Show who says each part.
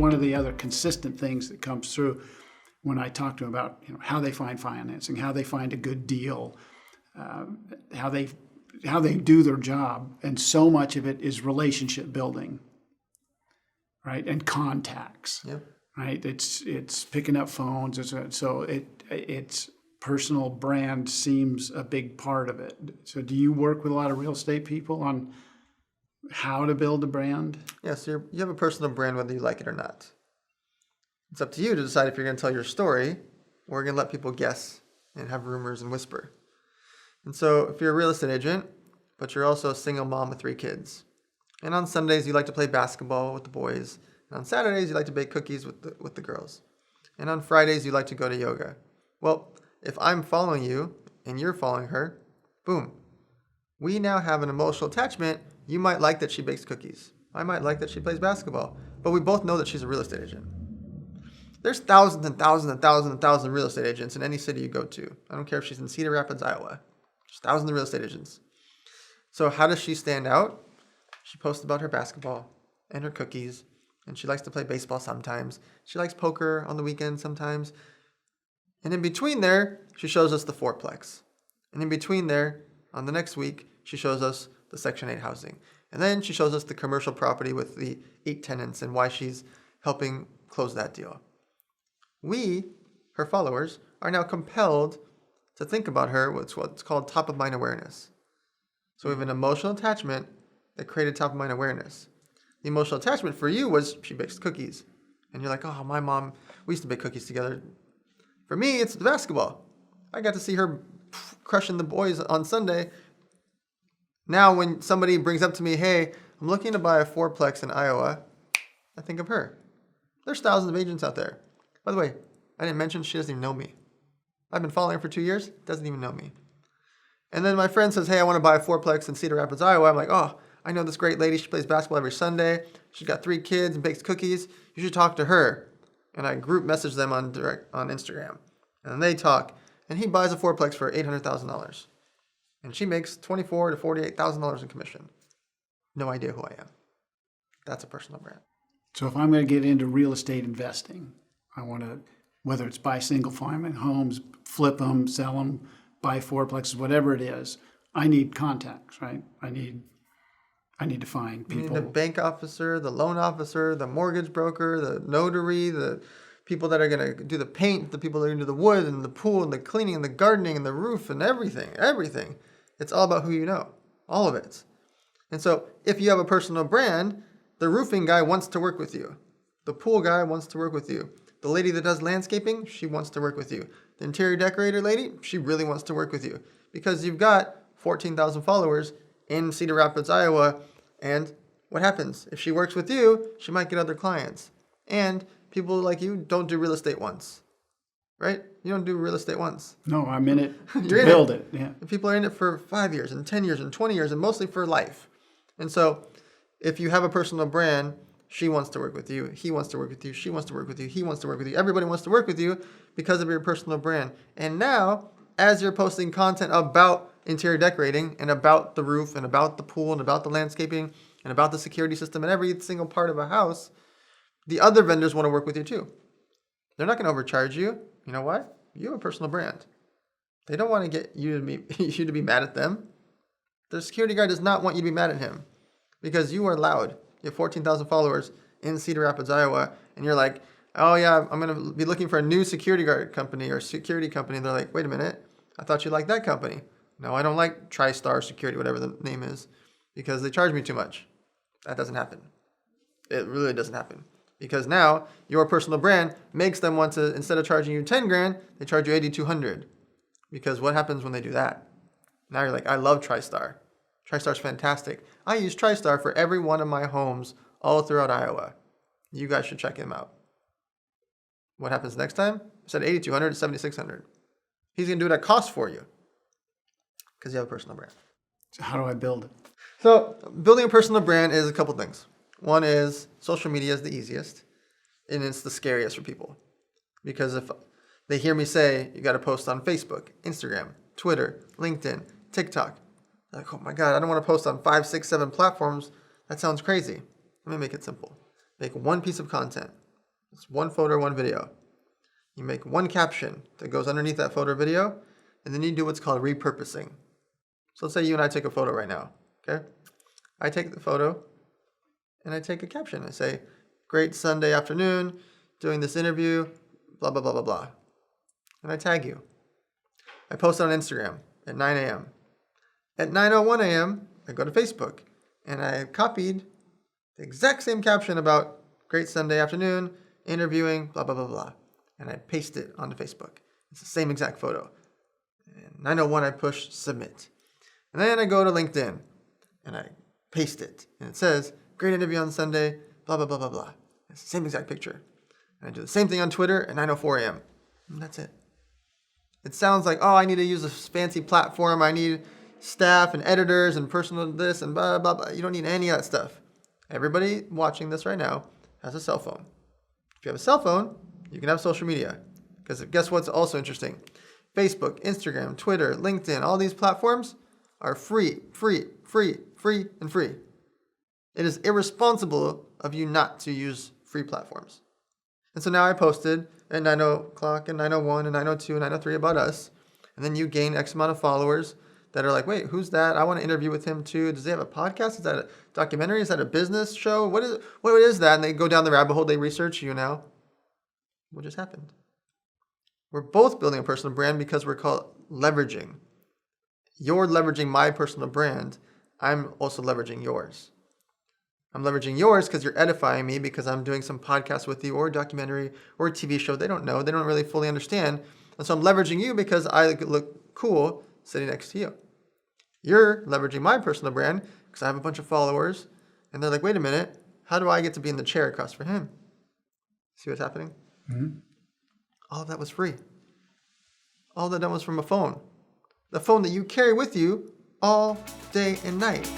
Speaker 1: one of the other consistent things that comes through when I talk to them about how they find financing, how they find a good deal, how they do their job, and so much of it is relationship building, right, and contacts.
Speaker 2: Yep.
Speaker 1: Right, it's picking up phones. It's personal brand seems a big part of it. So do you work with a lot of real estate people on how to build a brand?
Speaker 2: Yeah, so you have a personal brand whether you like it or not. It's up to you to decide if you're going to tell your story or you're going to let people guess and have rumors and whisper. And so if you're a real estate agent, but you're also a single mom with 3 kids, and on Sundays you like to play basketball with the boys, and on Saturdays you like to bake cookies with the girls, and on Fridays you like to go to yoga. Well, if I'm following you and you're following her, boom. We now have an emotional attachment. You might like that she bakes cookies. I might like that she plays basketball. But we both know that she's a real estate agent. There's thousands and thousands and thousands and thousands of real estate agents in any city you go to. I don't care if she's in Cedar Rapids, Iowa. There's thousands of real estate agents. So how does she stand out? She posts about her basketball and her cookies, and she likes to play baseball sometimes. She likes poker on the weekends sometimes. And in between there, she shows us the fourplex. And in between there, on the next week, she shows us the Section 8 housing. And then she shows us the commercial property with the 8 tenants and why she's helping close that deal. We, her followers, are now compelled to think about her, what's called top-of-mind awareness. So we have an emotional attachment that created top-of-mind awareness. The emotional attachment for you was she bakes cookies. And you're like, oh, my mom, we used to bake cookies together. For me, it's the basketball. I got to see her crushing the boys on Sunday. Now when somebody brings up to me, hey, I'm looking to buy a fourplex in Iowa, I think of her. There's thousands of agents out there. By the way, I didn't mention she doesn't even know me. I've been following her for 2 years, doesn't even know me. And then my friend says, hey, I want to buy a fourplex in Cedar Rapids, Iowa. I'm like, oh, I know this great lady. She plays basketball every Sunday. She's got 3 kids and bakes cookies. You should talk to her. And I group message them on Instagram. And they talk. And he buys a fourplex for $800,000. And she makes $24,000 to $48,000 in commission. No idea who I am. That's a personal brand.
Speaker 1: So if I'm going to get into real estate investing, I want to, whether it's buy single-family homes, flip them, sell them, buy fourplexes, whatever it is, I need contacts, right? I need to find people.
Speaker 2: You need the bank officer, the loan officer, the mortgage broker, the notary, the people that are going to do the paint, the people that are going to do the wood and the pool and the cleaning and the gardening and the roof and everything. It's all about who you know, all of it. And so if you have a personal brand, the roofing guy wants to work with you. The pool guy wants to work with you. The lady that does landscaping, she wants to work with you. The interior decorator lady, she really wants to work with you because you've got 14,000 followers in Cedar Rapids, Iowa. And what happens? If she works with you, she might get other clients. And people like you don't do real estate once, right? You don't do real estate once.
Speaker 1: No, I'm in it to build it. Yeah.
Speaker 2: And people are in it for 5 years and 10 years and 20 years and mostly for life. And so if you have a personal brand, she wants to work with you. He wants to work with you. She wants to work with you. He wants to work with you. Everybody wants to work with you because of your personal brand. And now, as you're posting content about interior decorating and about the roof and about the pool and about the landscaping and about the security system and every single part of a house, the other vendors want to work with you too. They're not going to overcharge you. You know why? You have a personal brand. They don't want to get you to be mad at them. The security guard does not want you to be mad at him because you are loud. You have 14,000 followers in Cedar Rapids, Iowa, and you're like, oh yeah, I'm going to be looking for a new security guard company or security company. And they're like, wait a minute, I thought you liked that company. No, I don't like TriStar Security, whatever the name is, because they charge me too much. That doesn't happen. It really doesn't happen. Because now your personal brand makes them want to, instead of charging you 10 grand, they charge you 8,200. Because what happens when they do that? Now you're like, I love TriStar. TriStar's fantastic. I use TriStar for every one of my homes all throughout Iowa. You guys should check him out. What happens next time? Instead of 8,200 to 7,600. He's going to do it at cost for you because you have a personal brand.
Speaker 1: So how do I build it?
Speaker 2: So building a personal brand is a couple things. One is social media is the easiest, and it's the scariest for people. Because if they hear me say, you got to post on Facebook, Instagram, Twitter, LinkedIn, TikTok. They're like, oh my God, I don't want to post on 5, 6, 7 platforms. That sounds crazy. Let me make it simple. Make one piece of content. It's one photo, one video. You make one caption that goes underneath that photo or video, and then you do what's called repurposing. So let's say you and I take a photo right now, okay? I take the photo, and I take a caption. I say, great Sunday afternoon, doing this interview, blah, blah, blah, blah, blah. And I tag you. I post it on Instagram at 9 a.m. At 9:01 a.m., I go to Facebook, and I copied the exact same caption about great Sunday afternoon, interviewing, blah, blah, blah, blah. And I paste it onto Facebook. It's the same exact photo. And 9:01, I push submit. And then I go to LinkedIn, and I paste it. And it says, great interview on Sunday, blah, blah, blah, blah, blah. It's the same exact picture. And I do the same thing on Twitter at 9:04 a.m. And that's it. It sounds like, oh, I need to use a fancy platform. I need staff and editors and personal this and blah, blah, blah. You don't need any of that stuff. Everybody watching this right now has a cell phone. If you have a cell phone, you can have social media. Because guess what's also interesting? Facebook, Instagram, Twitter, LinkedIn, all these platforms are free. It is irresponsible of you not to use free platforms. And so now I posted at 9 o'clock and 9:01 and 9:02 and 9:03 about us. And then you gain X amount of followers that are like, wait, who's that? I want to interview with him too. Does he have a podcast? Is that a documentary? Is that a business show? What is that? And they go down the rabbit hole. They research you now. What just happened? We're both building a personal brand because we're called leveraging. You're leveraging my personal brand. I'm also leveraging yours. I'm leveraging yours because you're edifying me because I'm doing some podcast with you or a documentary or a TV show. They don't know. They don't really fully understand. And so I'm leveraging you because I look cool sitting next to you. You're leveraging my personal brand because I have a bunch of followers. And they're like, wait a minute. How do I get to be in the chair across from him? See what's happening? Mm-hmm. All of that was free. All that done was from a phone. The phone that you carry with you all day and night.